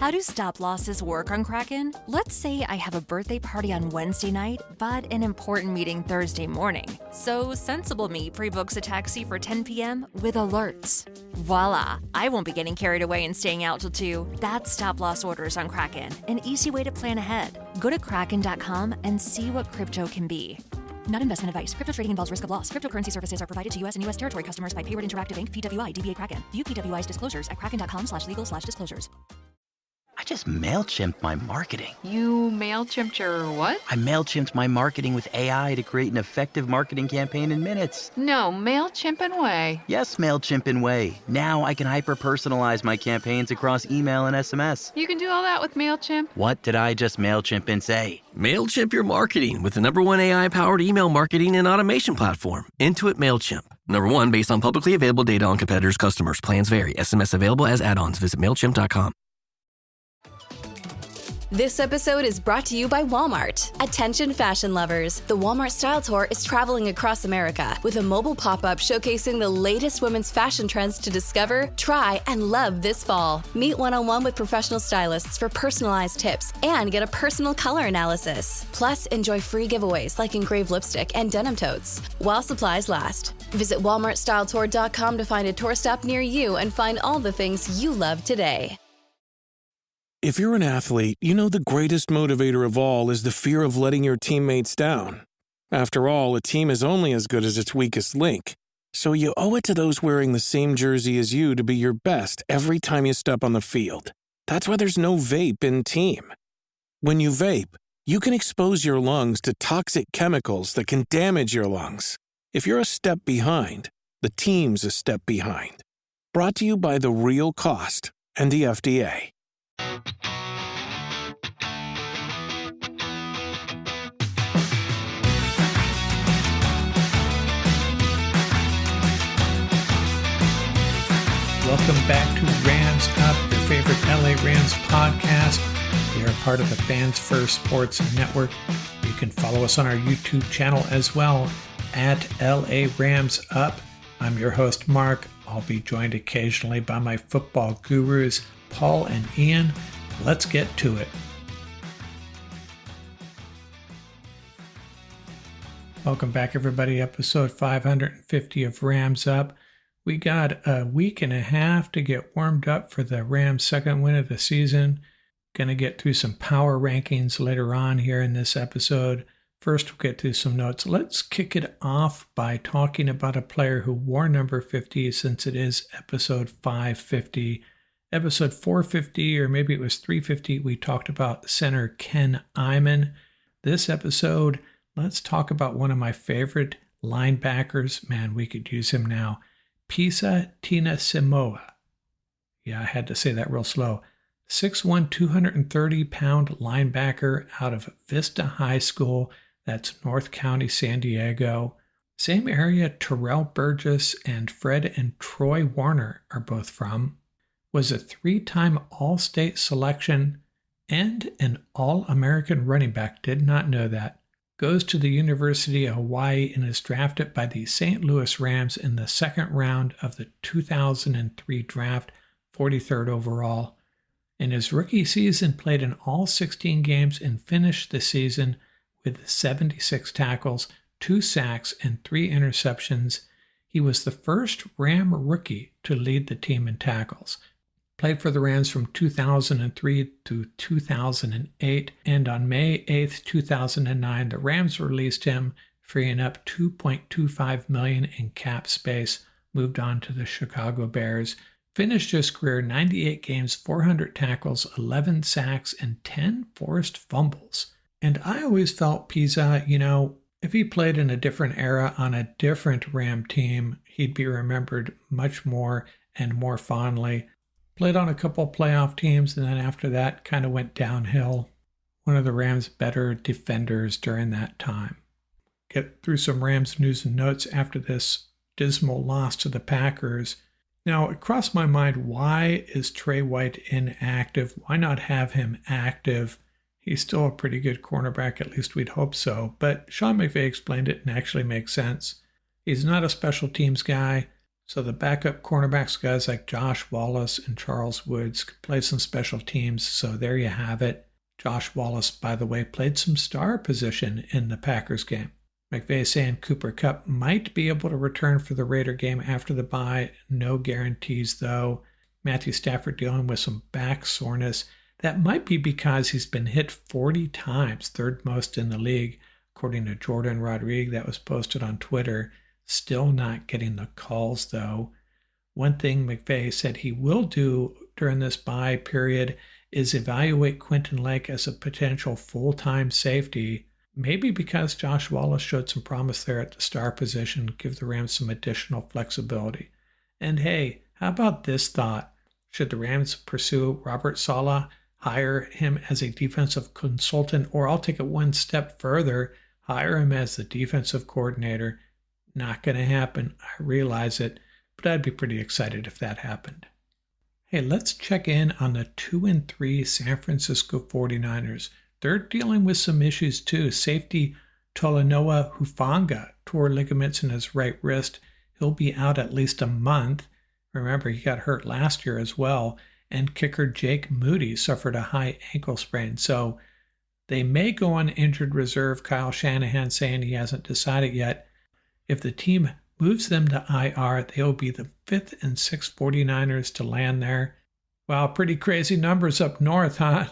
How do stop losses work on Kraken? Let's say I have a birthday party on Wednesday night, but an important meeting Thursday morning. So Sensible Me pre-books a taxi for 10 p.m. with alerts. Voila! I won't be getting carried away and staying out till 2. That's stop loss orders on Kraken, an easy way to plan ahead. Go to kraken.com and see what crypto can be. Not investment advice. Crypto trading involves risk of loss. Cryptocurrency services are provided to U.S. and U.S. territory customers by Payward Interactive Inc., PWI, DBA Kraken. View PWI's disclosures at kraken.com/legal/disclosures. I just MailChimped my marketing. You MailChimped your what? I MailChimped my marketing with AI to create an effective marketing campaign in minutes. No, MailChimp and Way. Yes, MailChimp and Way. Now I can hyper-personalize my campaigns across email and SMS. You can do all that with MailChimp? What did I just MailChimp and say? MailChimp your marketing with the #1 AI-powered email marketing and automation platform, Intuit MailChimp. #1 based on publicly available data on competitors' customers. Plans vary. SMS available as add-ons. Visit MailChimp.com. This episode is brought to you by Walmart. Attention fashion lovers. The Walmart Style Tour is traveling across America with a mobile pop-up showcasing the latest women's fashion trends to discover, try, and love this fall. Meet one-on-one with professional stylists for personalized tips and get a personal color analysis. Plus, enjoy free giveaways like engraved lipstick and denim totes while supplies last. Visit WalmartStyleTour.com to find a tour stop near you and find all the things you love today. If you're an athlete, you know the greatest motivator of all is the fear of letting your teammates down. After all, a team is only as good as its weakest link. So you owe it to those wearing the same jersey as you to be your best every time you step on the field. That's why there's no vape in team. When you vape, you can expose your lungs to toxic chemicals that can damage your lungs. If you're a step behind, the team's a step behind. Brought to you by The Real Cost and the FDA. Welcome back to Rams Up, your favorite LA Rams podcast. We are part of the Fans First Sports Network. You can follow us on our YouTube channel as well at LA Rams Up. I'm your host, Mark. I'll be joined occasionally by my football gurus, Paul and Ian. Let's get to it. Welcome back, everybody. Episode 550 of Rams Up. We got a week and a half to get warmed up for the Rams' second win of the season. Going to get through some power rankings later on here in this episode. First, we'll get to some notes. Let's kick it off by talking about a player who wore number 50 since it is episode 550. Episode 450, or maybe it was 350, we talked about center Ken Iman. This episode, let's talk about one of my favorite linebackers. Man, we could use him now. Pisa Tinasimua. Yeah, I had to say that real slow. 6'1", 230-pound linebacker out of Vista High School. That's North County, San Diego. Same area Terrell Burgess and Fred and Troy Warner are both from. Was a 3-time All-State selection and an All-American running back. Did not know that. Goes to the University of Hawaii and is drafted by the St. Louis Rams in the second round of the 2003 draft, 43rd overall. In his rookie season, played in all 16 games and finished the season with 76 tackles, 2 sacks, and 3 interceptions. He was the first Ram rookie to lead the team in tackles. Played for the Rams from 2003 to 2008, and on May 8, 2009, the Rams released him, freeing up $2.25 million in cap space, moved on to the Chicago Bears. Finished his career 98 games, 400 tackles, 11 sacks, and 10 forced fumbles. And I always felt Pisa, if he played in a different era on a different Ram team, he'd be remembered much more and more fondly. Played on a couple playoff teams, and then after that kind of went downhill. One of the Rams' better defenders during that time. Get through some Rams news and notes after this dismal loss to the Packers. Now, it crossed my mind, why is Trey White inactive? Why not have him active? He's still a pretty good cornerback, at least we'd hope so. But Sean McVay explained it and actually makes sense. He's not a special teams guy. So the backup cornerbacks, guys like Josh Wallace and Charles Woods, could play some special teams. So there you have it. Josh Wallace, by the way, played some star position in the Packers game. McVay saying Cooper Kupp might be able to return for the Raider game after the bye. No guarantees, though. Matthew Stafford dealing with some back soreness. That might be because he's been hit 40 times, third most in the league, according to Jordan Rodriguez. That was posted on Twitter. Still not getting the calls, though. One thing McVay said he will do during this bye period is evaluate Quentin Lake as a potential full-time safety, maybe because Josh Wallace showed some promise there at the star position, give the Rams some additional flexibility. And hey, how about this thought? Should the Rams pursue Robert Saleh, hire him as a defensive consultant, or I'll take it one step further, hire him as the defensive coordinator? Not going to happen. I realize it, but I'd be pretty excited if that happened. Hey, let's check in on the 2-3 San Francisco 49ers. They're dealing with some issues too. Safety Talanoa Hufanga tore ligaments in his right wrist. He'll be out at least a month. Remember, he got hurt last year as well. And kicker Jake Moody suffered a high ankle sprain. So they may go on injured reserve. Kyle Shanahan saying he hasn't decided yet. If the team moves them to IR, they'll be the 5th and 6th 49ers to land there. Wow, pretty crazy numbers up north, huh?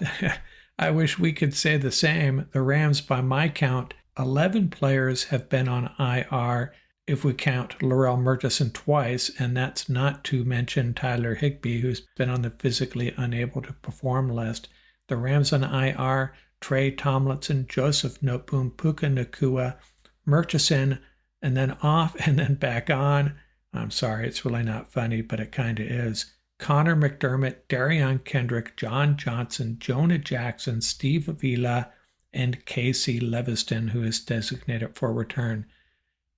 I wish we could say the same. The Rams, by my count, 11 players have been on IR if we count Laurel Murchison twice, and that's not to mention Tyler Higbee, who's been on the physically unable to perform list. The Rams on IR, Trey Tomlinson, Joseph Noteboom, Puka Nacua, Murchison, and then off and then back on. I'm sorry, it's really not funny, but it kind of is. Connor McDermott, Darion Kendrick, John Johnson, Jonah Jackson, Steve Avila, and Casey Leviston, who is designated for return.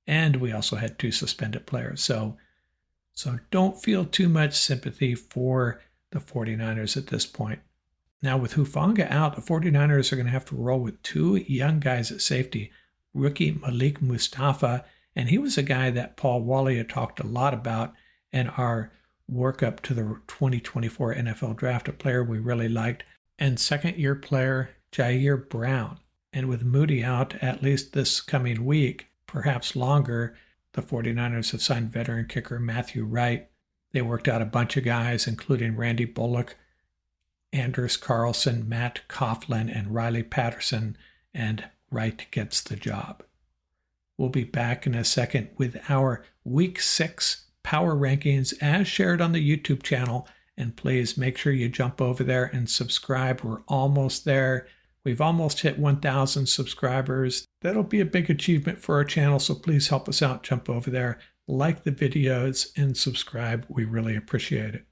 And we also had 2 suspended players. So don't feel too much sympathy for the 49ers at this point. Now, with Hufanga out, the 49ers are going to have to roll with 2 young guys at safety. Rookie Malik Mustafa, and he was a guy that Paul Wally had talked a lot about in our workup to the 2024 NFL Draft, a player we really liked, and second-year player Jair Brown. And with Moody out at least this coming week, perhaps longer, the 49ers have signed veteran kicker Matthew Wright. They worked out a bunch of guys, including Randy Bullock, Anders Carlson, Matt Coughlin, and Riley Patterson, and Wright gets the job. We'll be back in a second with our Week 6 Power Rankings as shared on the YouTube channel. And please make sure you jump over there and subscribe. We're almost there. We've almost hit 1,000 subscribers. That'll be a big achievement for our channel, so please help us out. Jump over there, like the videos, and subscribe. We really appreciate it.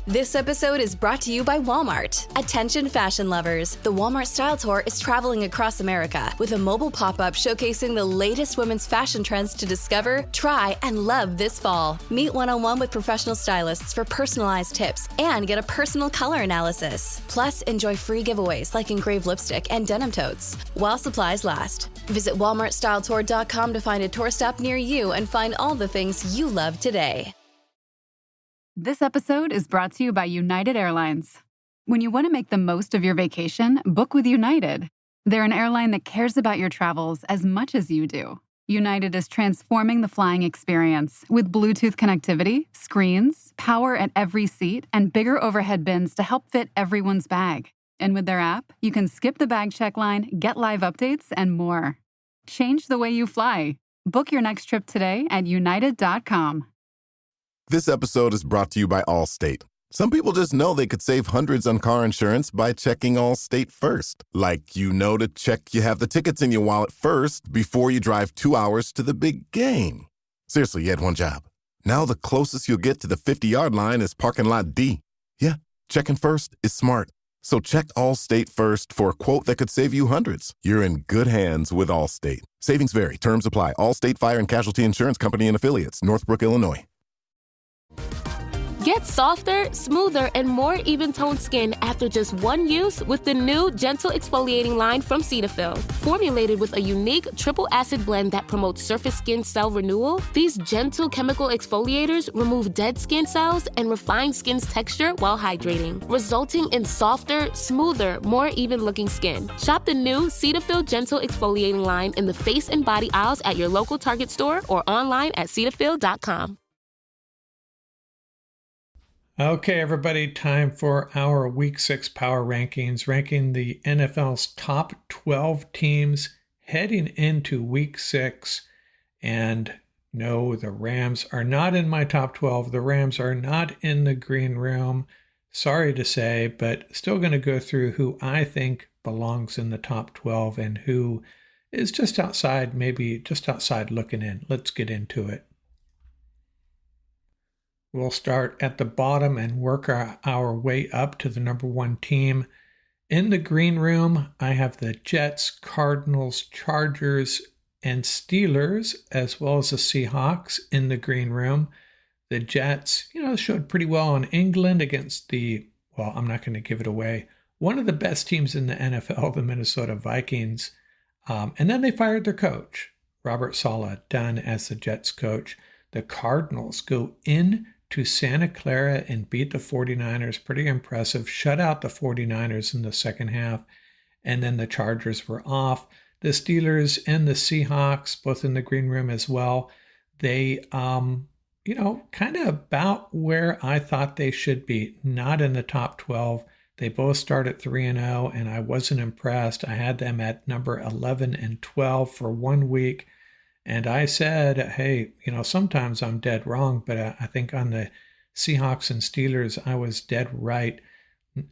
This episode is brought to you by Walmart. Attention fashion lovers. The Walmart Style Tour is traveling across America with a mobile pop-up showcasing the latest women's fashion trends to discover, try, and love this fall. Meet one-on-one with professional stylists for personalized tips and get a personal color analysis. Plus, enjoy free giveaways like engraved lipstick and denim totes while supplies last. Visit WalmartStyleTour.com to find a tour stop near you and find all the things you love today. This episode is brought to you by United Airlines. When you want to make the most of your vacation, book with United. They're an airline that cares about your travels as much as you do. United is transforming the flying experience with Bluetooth connectivity, screens, power at every seat, and bigger overhead bins to help fit everyone's bag. And with their app, you can skip the bag check line, get live updates, and more. Change the way you fly. Book your next trip today at United.com. This episode is brought to you by Allstate. Some people just know they could save hundreds on car insurance by checking Allstate first. Like, to check you have the tickets in your wallet first before you drive 2 hours to the big game. Seriously, you had one job. Now the closest you'll get to the 50-yard line is parking lot D. Yeah, checking first is smart. So check Allstate first for a quote that could save you hundreds. You're in good hands with Allstate. Savings vary. Terms apply. Allstate Fire and Casualty Insurance Company and Affiliates. Northbrook, Illinois. Get softer, smoother, and more even-toned skin after just one use with the new Gentle Exfoliating line from Cetaphil. Formulated with a unique triple acid blend that promotes surface skin cell renewal, these gentle chemical exfoliators remove dead skin cells and refine skin's texture while hydrating, resulting in softer, smoother, more even-looking skin. Shop the new Cetaphil Gentle Exfoliating line in the face and body aisles at your local Target store or online at Cetaphil.com. Okay, everybody, time for our Week 6 Power Rankings, ranking the NFL's top 12 teams heading into Week 6. And no, the Rams are not in my top 12. The Rams are not in the green room. Sorry to say, but still going to go through who I think belongs in the top 12 and who is just outside, maybe just outside looking in. Let's get into it. We'll start at the bottom and work our way up to the number 1 team. In the green room, I have the Jets, Cardinals, Chargers, and Steelers, as well as the Seahawks in the green room. The Jets, showed pretty well in England against I'm not going to give it away, one of the best teams in the NFL, the Minnesota Vikings. And then they fired their coach, Robert Saleh, done as the Jets coach. The Cardinals go in to Santa Clara and beat the 49ers. Pretty impressive. Shut out the 49ers in the second half. And then the Chargers were off. The Steelers and the Seahawks, both in the green room as well. They, kind of about where I thought they should be. Not in the top 12. They both start at 3-0, and I wasn't impressed. I had them at number 11 and 12 for 1 week. And I said, hey, sometimes I'm dead wrong, but I think on the Seahawks and Steelers, I was dead right.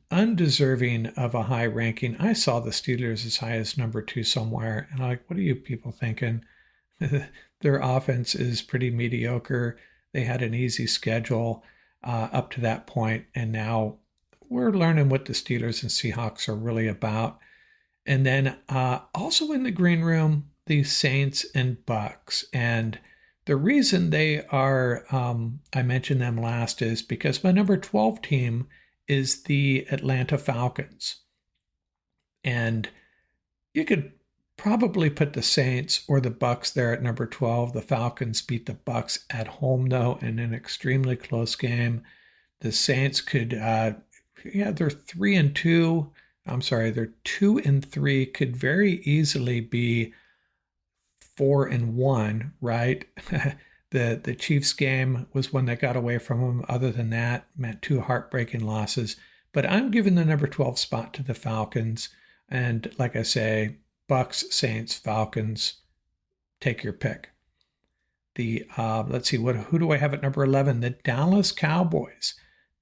Undeserving of a high ranking. I saw the Steelers as high as number 2 somewhere. And I'm like, what are you people thinking? Their offense is pretty mediocre. They had an easy schedule up to that point. And now we're learning what the Steelers and Seahawks are really about. And then also in the green room, the Saints and Bucks. And the reason they are, I mentioned them last, is because my number 12 team is the Atlanta Falcons. And you could probably put the Saints or the Bucks there at number 12. The Falcons beat the Bucks at home, though, in an extremely close game. The Saints could, they're 3-2. I'm sorry, they're 2-3, could very easily be 4-1, right? The Chiefs game was one that got away from them. Other than that, meant 2 heartbreaking losses. But I'm giving the number 12 spot to the Falcons. And like I say, Bucks, Saints, Falcons, take your pick. Let's see, who do I have at number 11? The Dallas Cowboys.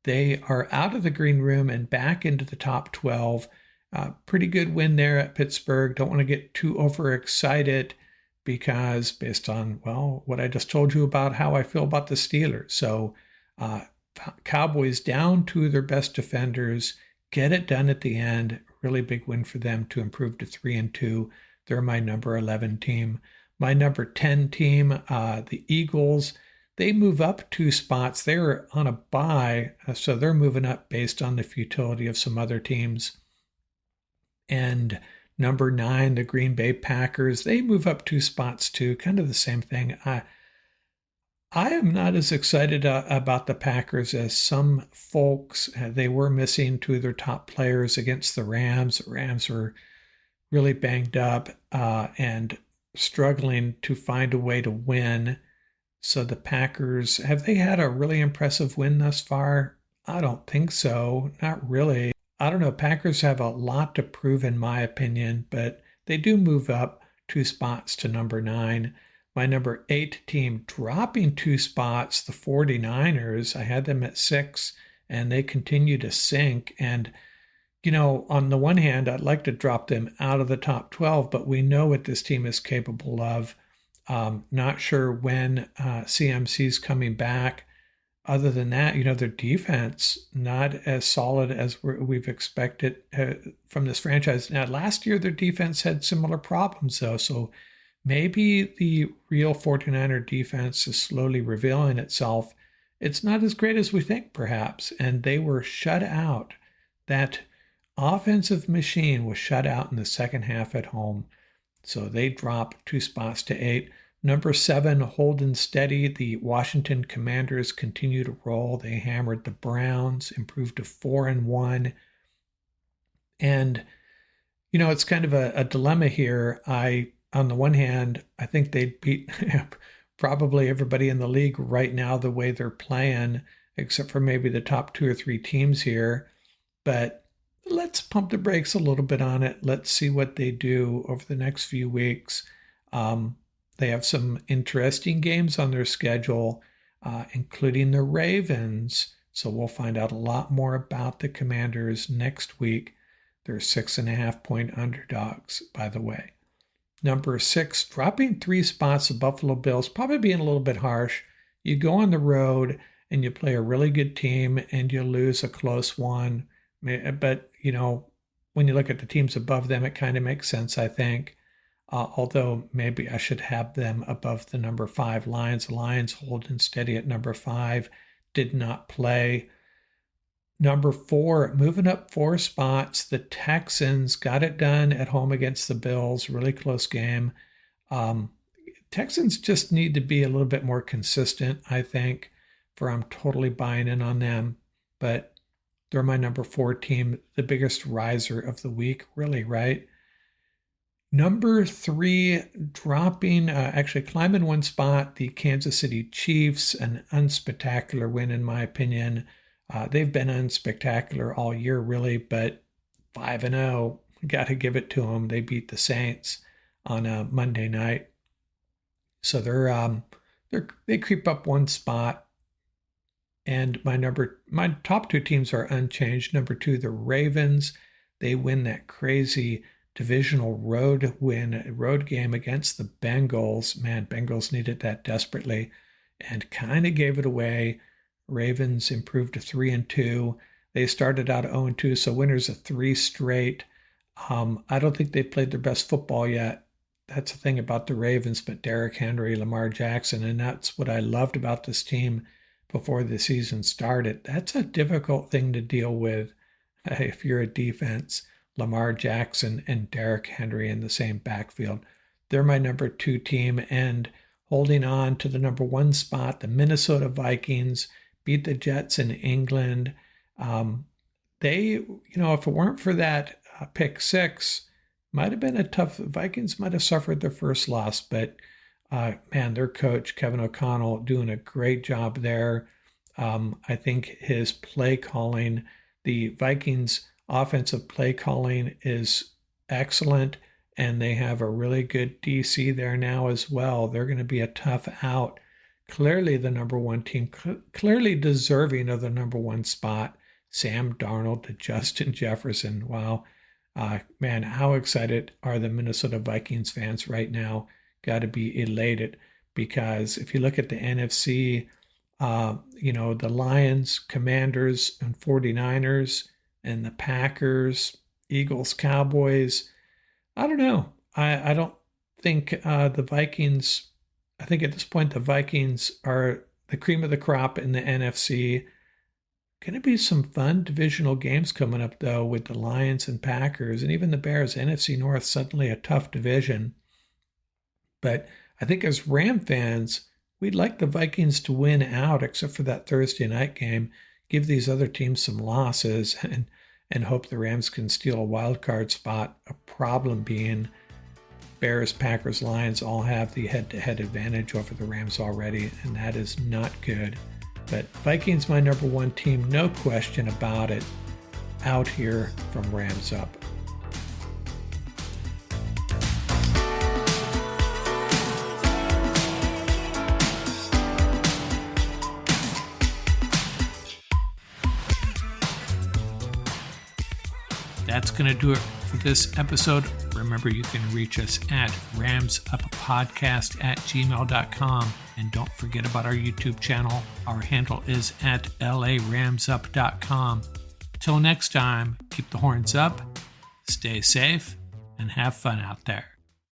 They are out of the green room and back into the top 12. Pretty good win there at Pittsburgh. Don't want to get too overexcited because based on, what I just told you about how I feel about the Steelers. So Cowboys down 2 of their best defenders, get it done at the end. Really big win for them to improve to 3-2. They're my number 11 team. My number 10 team, the Eagles, they move up 2 spots. They're on a bye, so they're moving up based on the futility of some other teams. And number 9, the Green Bay Packers, they move up 2 spots too, kind of the same thing. I am not as excited about the Packers as some folks. They were missing 2 of their top players against the Rams. The Rams were really banged up and struggling to find a way to win. So the Packers, have they had a really impressive win thus far? I don't think so. Not really. I don't know. Packers have a lot to prove in my opinion, but they do move up 2 spots to number 9. My number 8 team dropping 2 spots, the 49ers. I had them at 6 and they continue to sink. And, on the one hand, I'd like to drop them out of the top 12, but we know what this team is capable of. Not sure when CMC's coming back. Other than that, their defense, not as solid as we've expected from this franchise. Now, last year, their defense had similar problems, though. So maybe the real 49er defense is slowly revealing itself it's not as great as we think, perhaps. And they were shut out. That offensive machine was shut out in the second half at home. So they drop 2 spots to 8. Number 7, holding steady. The Washington Commanders continue to roll. They hammered the Browns, improved to 4-1. And, you know, it's kind of a dilemma here. On the one hand, I think they'd beat probably everybody in the league right now the way they're playing, except for maybe the top 2 or 3 teams here. But let's pump the brakes a little bit on it. Let's see what they do over the next few weeks. They have some interesting games on their schedule, including the Ravens. So we'll find out a lot more about the Commanders next week. They're 6.5-point underdogs, by the way. Number 6, dropping 3 spots, the Buffalo Bills, probably being a little bit harsh. You go on the road and you play a really good team and you lose a close one. But, you know, when you look at the teams above them, it kind of makes sense, I think. Although maybe I should have them above the number 5 Lions. Lions holding steady at number 5, did not play. Number 4, moving up 4 spots, the Texans got it done at home against the Bills. Really close game. Texans just need to be a little bit more consistent, I think, for I'm totally buying in on them. But they're my number 4 team, the biggest riser of the week, really, right? Number 3, dropping, actually climbing 1 spot, the Kansas City Chiefs, an unspectacular win in my opinion. They've been unspectacular all year, really, but 5-0, got to give it to them. They beat the Saints on a Monday night. So they creep up 1 spot. And my top 2 teams are unchanged. Number 2, the Ravens. They win that crazy divisional road game against the Bengals. Man, Bengals needed that desperately and kind of gave it away. Ravens improved to 3-2. They started out 0-2, so winners of 3 straight. I don't think they've played their best football yet. That's the thing about the Ravens, but Derrick Henry, Lamar Jackson, and that's what I loved about this team before the season started. That's a difficult thing to deal with if you're a defense. Lamar Jackson and Derrick Henry in the same backfield. They're my number 2 team, and holding on to the number 1 spot, the Minnesota Vikings beat the Jets in England. If it weren't for that pick 6, might have been a tough, Vikings might have suffered their first loss, but their coach, Kevin O'Connell, doing a great job there. I think his play calling, the Vikings offensive play calling is excellent, and they have a really good DC there now as well. They're going to be a tough out. Clearly the number 1 team, clearly deserving of the number 1 spot. Sam Darnold to Justin Jefferson. Wow. How excited are the Minnesota Vikings fans right now? Got to be elated, because if you look at the NFC, the Lions, Commanders, and 49ers, and the Packers, Eagles, Cowboys, I don't know. I don't think the Vikings, I think at this point the Vikings are the cream of the crop in the NFC. Going to be some fun divisional games coming up, though, with the Lions and Packers, and even the Bears. NFC North, suddenly a tough division. But I think as Ram fans, we'd like the Vikings to win out, except for that Thursday night game. Give these other teams some losses and hope the Rams can steal a wild card spot. A problem being Bears, Packers, Lions all have the head-to-head advantage over the Rams already, and that is not good. But Vikings, my number 1 team, no question about it, out here from Rams Up. That's going to do it for this episode. Remember, you can reach us at ramsuppodcast@gmail.com. And don't forget about our YouTube channel. Our handle is at laramsup.com. Till next time, keep the horns up, stay safe, and have fun out there.